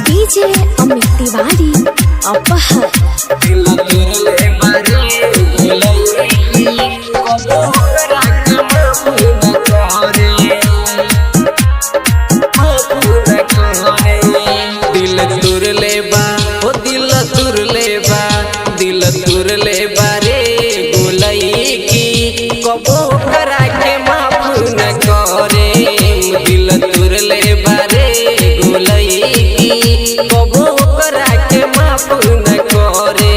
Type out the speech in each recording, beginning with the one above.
DJ Amit Tiwari अपहर दिल तुर लेबा ओ दिल तुर लेबा दिल तुर लेबा रे गोलई की कबो करा के माफ न करे दिल तुर लेबा रे गोलई की कबो करा के माफ न करे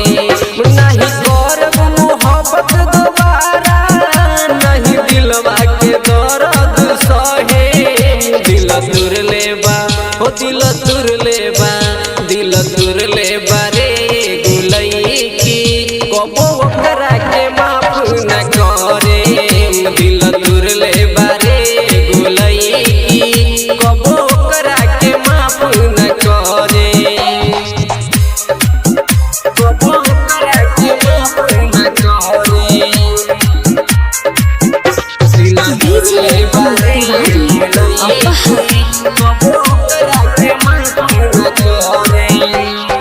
नहीं करब मोहब्बत दोबारा नहीं दिलवा के दर्द सहे दिल तुर लेबा ओ दिल तुर लेबा दिल तुर लेबा रे गोलई की कबो करा के माफ न करे दिल तुर लेबा रे गोलई की कबो करा के माफ न करे कबो करा के माफ न करे डीजे अमित तिवारी अपहर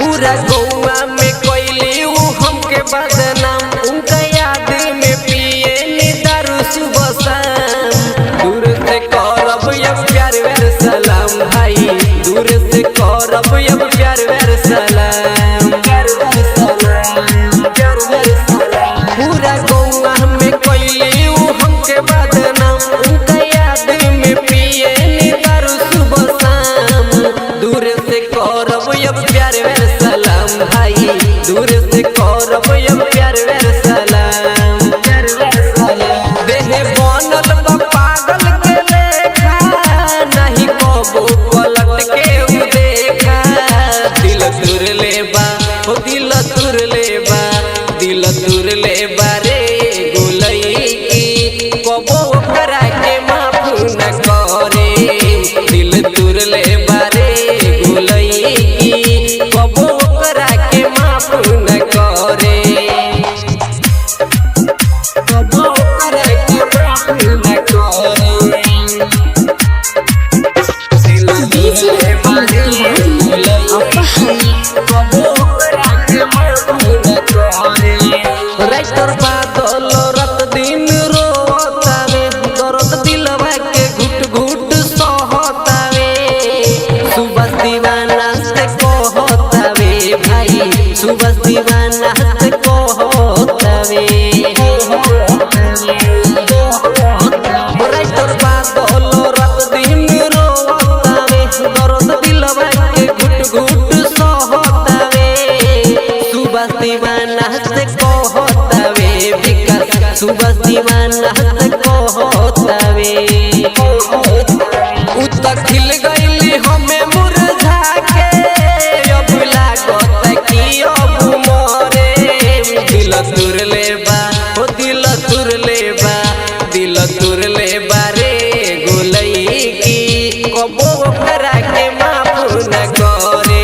पूरा गौवा में कोइली ऊ हमके बदनाम उनका याद में पिए नी दारू सुबह शाम दूर से करब अब प्यार वेर सलाम भाई दूर से करब अब प्यार वेर सलाम पूरा गौवा में कोइली ऊ हमके बदनाम उनका याद में पिए नी दारू सुबह शाम दूर से करब अब प्यार वेर सलाम भाई दूर से करब अब प्यार वेर सलाम देह बनल बा पागल के लेखा नहीं कबो पलट के उ देखा दिल तुर लेबा ओ दिल तुर लेबा दिल तुर लेबा रे गोलई की कबो करा के माफ न करे दिल तुर लेबा रे गोलई की कबो करा के माफ न करे कबो करा के माफ न करे डीजे अमित तिवारी अपहर राइटर बादल रात दिन रोतावे दर्द दिलवा के घुट घुट सहतावे सुबह दीवाना से कहतावे भाई सुबह दीवाना से कहतावे राइटर बादल रात दिन रोतावे दर्द दिलवा के घुट घुट सहतावे सुबह दीवाना से कहतावे विकास सुबह दीवाना से कहतावे उ त खिल गइली हमें मुरझा के अब लागत कि अब मरे दिल तुर लेबा ओ दिल तुर लेबा दिल तुर लेबा रे गोलई की कबो करा के माफ न करे